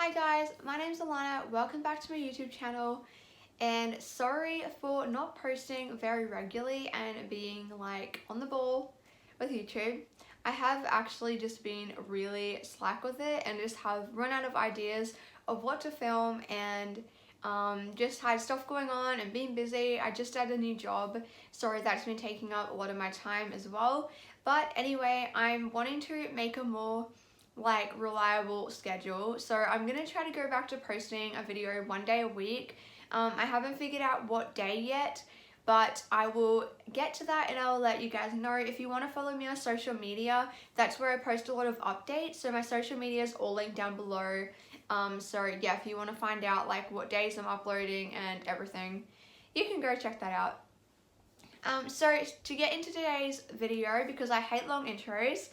Hi guys, my name's Alana, welcome back to my YouTube channel, and sorry for not posting very regularly and being like on the ball with YouTube. I have actually just been really slack with it and just have run out of ideas of what to film and just had stuff going on and being busy. I just started a new job, so that's been taking up a lot of my time as well. But anyway, I'm wanting to make a more reliable schedule, so I'm gonna try to go back to posting a video one day a week. I haven't figured out what day yet, but I will get to that and I'll let you guys know. If you want to follow me on social media, that's where I post a lot of updates, so my social media is all linked down below. So yeah, if you want to find out like what days I'm uploading and everything, you can go check that out. So to get into today's video, because I hate long intros,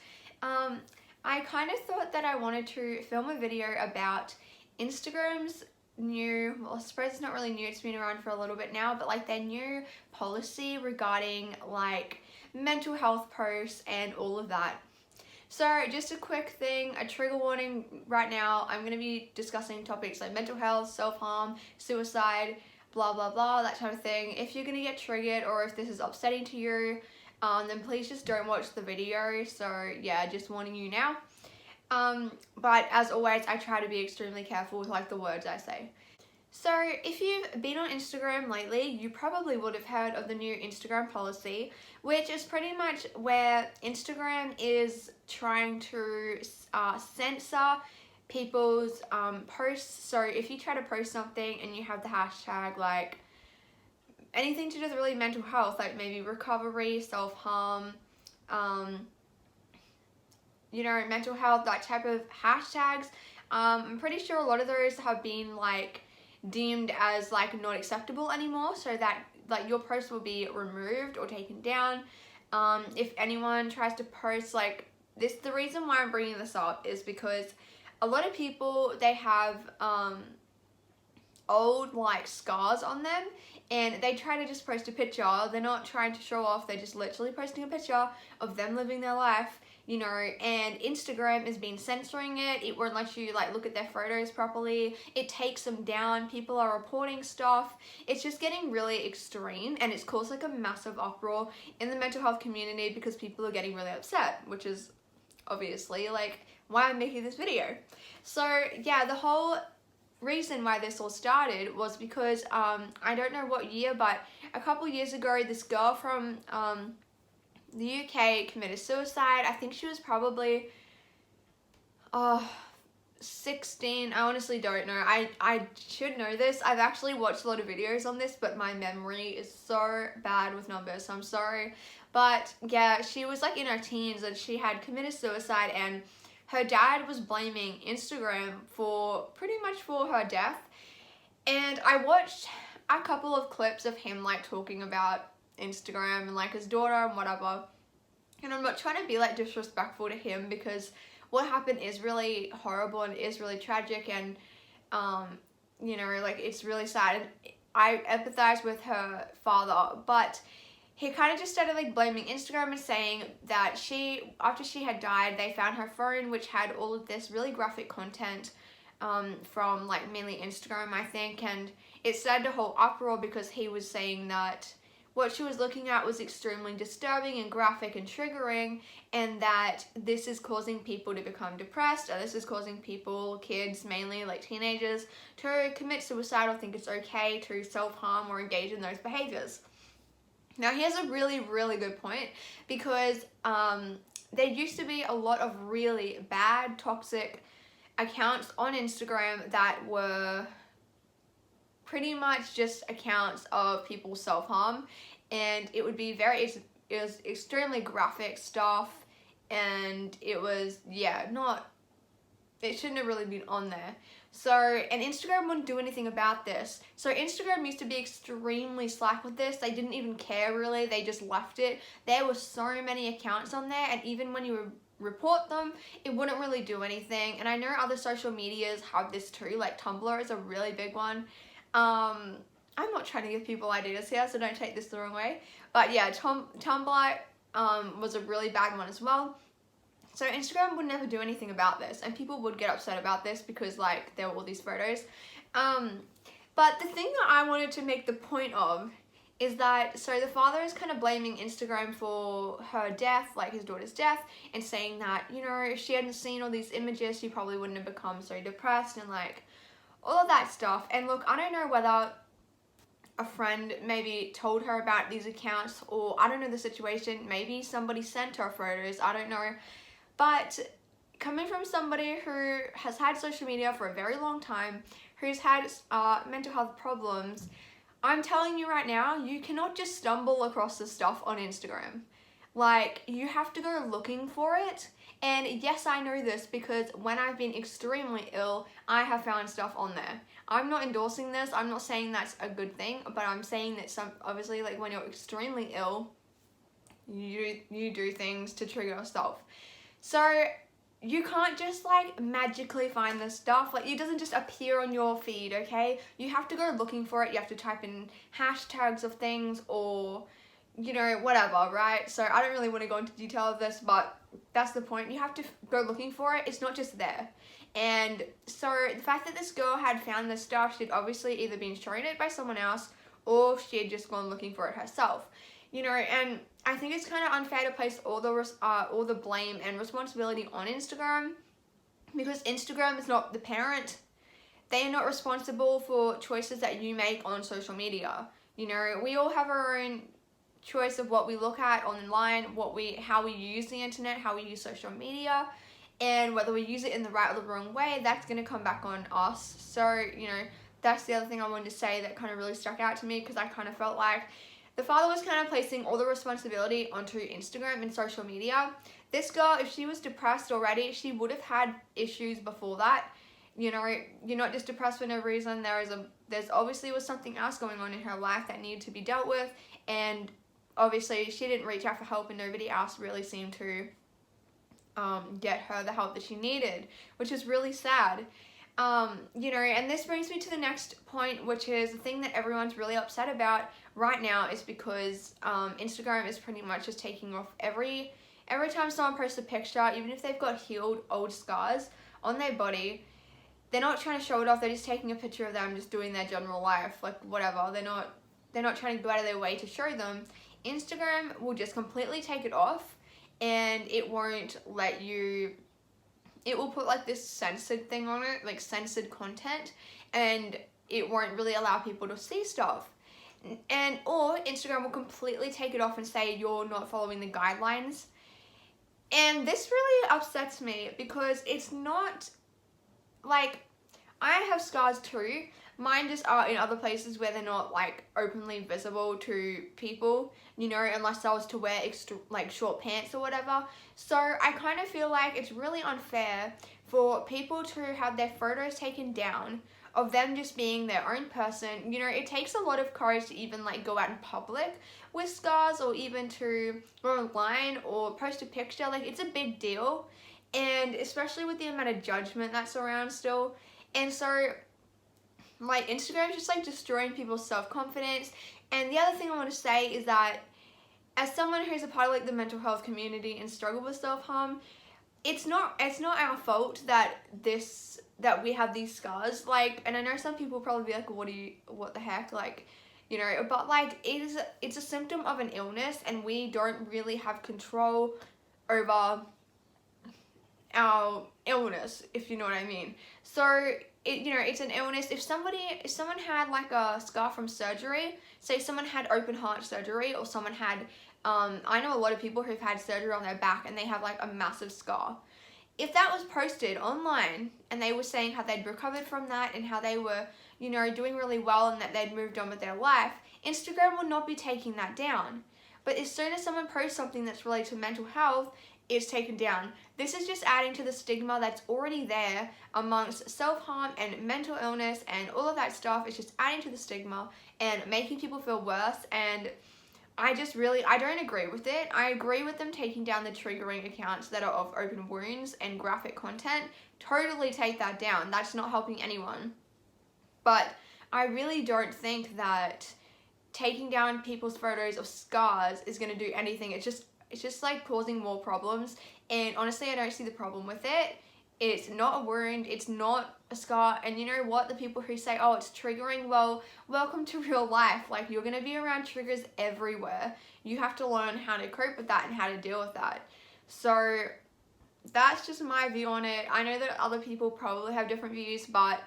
I kind of thought that I wanted to film a video about Instagram's new, well, I suppose it's not really new, it's been around for a little bit now, but like their new policy regarding like mental health posts and all of that. So just a quick thing, a trigger warning right now, I'm going to be discussing topics like mental health, self-harm, suicide, blah blah blah, that type of thing. If you're going to get triggered or if this is upsetting to you, then please just don't watch the video. So yeah, just warning you now. But as always, I try to be extremely careful with like the words I say. So if you've been on Instagram lately, you probably would have heard of the new Instagram policy, which is pretty much where Instagram is trying to censor people's posts. So if you try to post something and you have the hashtag like anything to do with really mental health, like maybe recovery, self-harm, mental health, that type of hashtags, I'm pretty sure a lot of those have been like deemed as like not acceptable anymore, so that like your post will be removed or taken down. If anyone tries to post like this, the reason why I'm bringing this up is because a lot of people, they have old like scars on them and they try to just post a picture. They're not trying to show off, they're just literally posting a picture of them living their life, and Instagram has been censoring it. It won't let you like look at their photos properly. It takes them down. People are reporting stuff. It's just getting really extreme and it's caused like a massive uproar in the mental health community because people are getting really upset, which is obviously like why I'm making this video. So yeah, the whole reason why this all started was because I don't know what year, but a couple years ago this girl from the UK committed suicide. I think she was probably 16. I honestly don't know. I should know this. I've actually watched a lot of videos on this, but my memory is so bad with numbers, so I'm sorry. But yeah, she was like in her teens and she had committed suicide, and her dad was blaming Instagram for pretty much for her death. And I watched a couple of clips of him like talking about Instagram and like his daughter and whatever. And I'm not trying to be like disrespectful to him because what happened is really horrible and is really tragic, and like it's really sad. And I empathize with her father, but he kind of just started like blaming Instagram and saying that after she had died, they found her phone which had all of this really graphic content from like mainly Instagram, I think, and it started a whole uproar because he was saying that what she was looking at was extremely disturbing and graphic and triggering, and that this is causing people to become depressed, or this is causing people, kids mainly, like teenagers, to commit suicide or think it's okay to self-harm or engage in those behaviors. Now here's a really, really good point, because there used to be a lot of really bad, toxic accounts on Instagram that were pretty much just accounts of people self-harm, and it would be it was extremely graphic stuff, and it was, it shouldn't have really been on there. So, and Instagram wouldn't do anything about this. So Instagram used to be extremely slack with this. They didn't even care really, they just left it. There were so many accounts on there, and even when you would report them, it wouldn't really do anything. And I know other social medias have this too, like Tumblr is a really big one. I'm not trying to give people ideas here, so don't take this the wrong way. But yeah, Tumblr was a really bad one as well. So Instagram would never do anything about this, and people would get upset about this because like there were all these photos. But the thing that I wanted to make the point of is that, so the father is kind of blaming Instagram for her death, like his daughter's death, and saying that, you know, if she hadn't seen all these images, she probably wouldn't have become so depressed and like all of that stuff. And look, I don't know whether a friend maybe told her about these accounts, or I don't know the situation, maybe somebody sent her photos, I don't know. But coming from somebody who has had social media for a very long time, who's had mental health problems, I'm telling you right now, you cannot just stumble across this stuff on Instagram. Like, you have to go looking for it. And yes, I know this because when I've been extremely ill, I have found stuff on there. I'm not endorsing this. I'm not saying that's a good thing, but I'm saying that obviously, like, when you're extremely ill, you do things to trigger yourself. So you can't just like magically find this stuff. Like, it doesn't just appear on your feed, okay? You have to go looking for it. You have to type in hashtags of things, or, you know, whatever, right? So I don't really want to go into detail of this, but that's the point. You have to go looking for it. It's not just there. And so the fact that this girl had found this stuff, she'd obviously either been shown it by someone else, or she had just gone looking for it herself. You know, and I think it's kind of unfair to place all the blame and responsibility on Instagram, because Instagram is not the parent. They are not responsible for choices that you make on social media. You know, we all have our own choice of what we look at online, how we use the internet, how we use social media, and whether we use it in the right or the wrong way, that's going to come back on us. So, you know, that's the other thing I wanted to say that kind of really stuck out to me, because I kind of felt like the father was kind of placing all the responsibility onto Instagram and social media. This girl, if she was depressed already, she would have had issues before that. You know, you're not just depressed for no reason. There's obviously was something else going on in her life that needed to be dealt with, and obviously she didn't reach out for help, and nobody else really seemed to get her the help that she needed, which is really sad. You know, and this brings me to the next point, which is the thing that everyone's really upset about right now, is because Instagram is pretty much just taking off every time someone posts a picture, even if they've got healed old scars on their body. They're not trying to show it off. They're just taking a picture of them just doing their general life, like whatever. They're not trying to go out of their way to show them. Instagram will just completely take it off, and it won't let you. It will put like this censored thing on it, like censored content, and it won't really allow people to see stuff. Or Instagram will completely take it off and say you're not following the guidelines. And this really upsets me, because it's not like, I have scars too. Mine just are in other places where they're not like openly visible to people, you know, unless I was to wear like short pants or whatever. So I kind of feel like it's really unfair for people to have their photos taken down of them just being their own person. You know, it takes a lot of courage to even like go out in public with scars, or even to go online or post a picture. Like, it's a big deal, and especially with the amount of judgment that's around still. And so, like, Instagram is just like destroying people's self-confidence. And the other thing I want to say is that, as someone who's a part of like the mental health community and struggle with self-harm, it's not our fault that we have these scars. Like, and I know some people probably be like, what the heck, like, you know, but like, it's a symptom of an illness, and we don't really have control over our illness, if you know what I mean. So you know, it's an illness. If someone had like a scar from surgery, say someone had open heart surgery, or someone had I know a lot of people who've had surgery on their back and they have like a massive scar. If that was posted online and they were saying how they'd recovered from that and how they were, you know, doing really well and that they'd moved on with their life, Instagram would not be taking that down. But as soon as someone posts something that's related to mental health, it's taken down. This is just adding to the stigma that's already there amongst self-harm and mental illness and all of that stuff. It's just adding to the stigma and making people feel worse. And I don't agree with it. I agree with them taking down the triggering accounts that are of open wounds and graphic content. Totally take that down. That's not helping anyone. But I really don't think that taking down people's photos of scars is going to do anything. It's just it's just like causing more problems, and honestly I don't see the problem with it. It's not a wound, it's not a scar, and you know what, the people who say, oh, it's triggering, well, welcome to real life. Like, you're gonna be around triggers everywhere. You have to learn how to cope with that and how to deal with that. So that's just my view on it. I know that other people probably have different views, but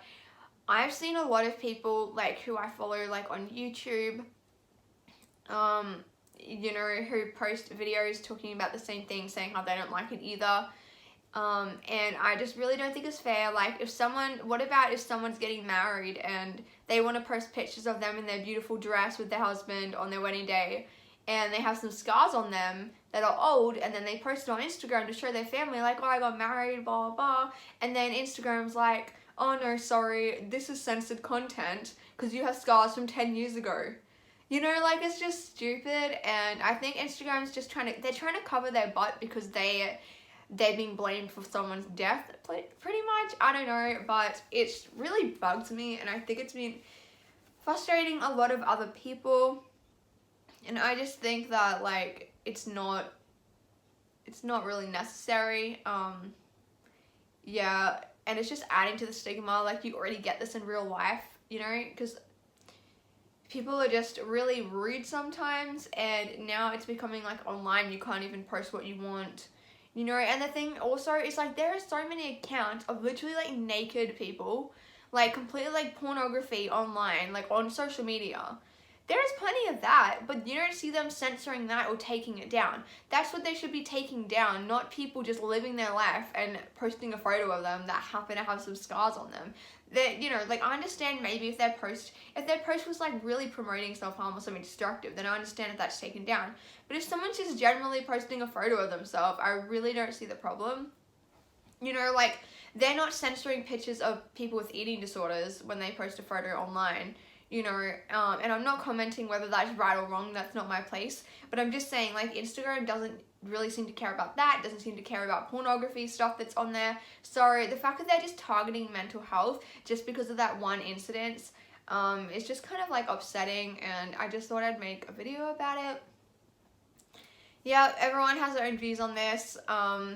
I've seen a lot of people like who I follow like on YouTube, you know, who post videos talking about the same thing, saying how they don't like it either. And I just really don't think it's fair. Like, what about if someone's getting married and they want to post pictures of them in their beautiful dress with their husband on their wedding day, and they have some scars on them that are old, and then they post it on Instagram to show their family, like, oh, I got married, blah, blah, blah, and then Instagram's like, oh no, sorry, this is censored content because you have scars from 10 years ago. You know, like, it's just stupid, and I think Instagram's just trying to cover their butt because they've been blamed for someone's death, pretty much. I don't know, but it really bugs me, and I think it's been frustrating a lot of other people, and I just think that, like, it's not really necessary. Yeah, and it's just adding to the stigma. Like, you already get this in real life, you know, because people are just really rude sometimes, and now it's becoming like online, you can't even post what you want. You know, and the thing also is, like, there are so many accounts of literally, like, naked people, like, completely, like, pornography online, like, on social media. There is plenty of that, but you don't see them censoring that or taking it down. That's what they should be taking down, not people just living their life and posting a photo of them that happen to have some scars on them. That, you know, like, I understand maybe if their post was, like, really promoting self-harm or something destructive, then I understand if that's taken down. But if someone's just generally posting a photo of themselves, I really don't see the problem. You know, like, they're not censoring pictures of people with eating disorders when they post a photo online, you know, and I'm not commenting whether that's right or wrong, that's not my place, but I'm just saying, like, Instagram doesn't really seem to care about that, doesn't seem to care about pornography stuff that's on there. So the fact that they're just targeting mental health just because of that one incident, is just kind of, like, upsetting, and I just thought I'd make a video about it. Yeah, everyone has their own views on this.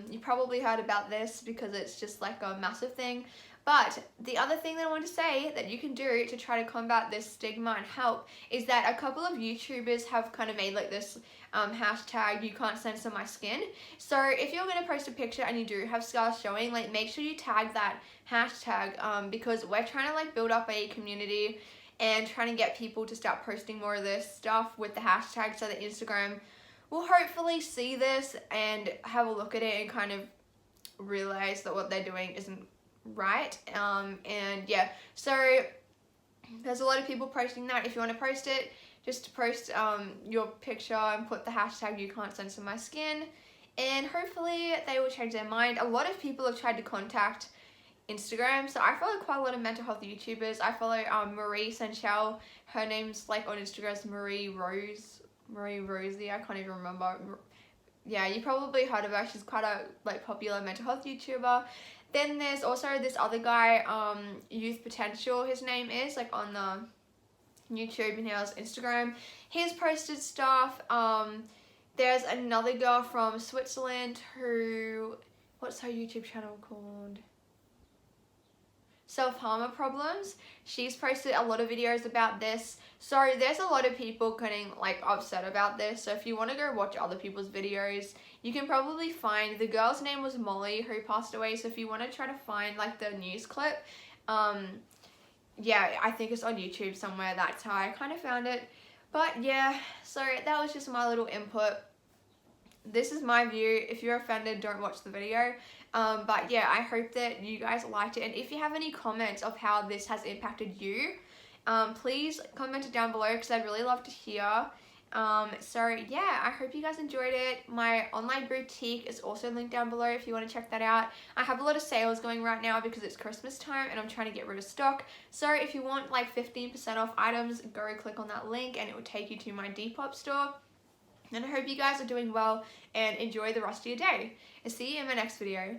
You probably heard about this because it's just like a massive thing. But the other thing that I want to say that you can do to try to combat this stigma and help is that a couple of YouTubers have kind of made like this hashtag, you can't censor my skin. So if you're going to post a picture and you do have scars showing, like, make sure you tag that hashtag, because we're trying to, like, build up a community and trying to get people to start posting more of this stuff with the hashtag so that Instagram will hopefully see this and have a look at it and kind of realize that what they're doing isn't right. And yeah, so there's a lot of people posting that. If you want to post it, just post your picture and put the hashtag you can't censor my skin, and hopefully they will change their mind. A lot of people have tried to contact Instagram, so I follow quite a lot of mental health YouTubers. I follow Marie Senchel. Her name's, like, on Instagram is Marie Rosie, I can't even remember. Yeah, you probably heard of her. She's quite a, like, popular mental health YouTuber. Then there's also this other guy, Youth Potential, his name is, like, on the YouTube, and he has Instagram. He's posted stuff. There's another girl from Switzerland who, what's her YouTube channel called? Self-harmer problems. She's posted a lot of videos about this. So there's a lot of people getting, like, upset about this. So if you want to go watch other people's videos, you can probably find, the girl's name was Molly who passed away. So if you want to try to find, like, the news clip, yeah, I think it's on YouTube somewhere. That's how I kind of found it. But yeah, so that was just my little input. This is my view. If you're offended, don't watch the video. But yeah, I hope that you guys liked it. And if you have any comments of how this has impacted you, please comment it down below because I'd really love to hear. So yeah, I hope you guys enjoyed it. My online boutique is also linked down below if you want to check that out. I have a lot of sales going right now because it's Christmas time and I'm trying to get rid of stock. So if you want, like, 15% off items, go click on that link and it will take you to my Depop store. And I hope you guys are doing well and enjoy the rest of your day. And see you in my next video.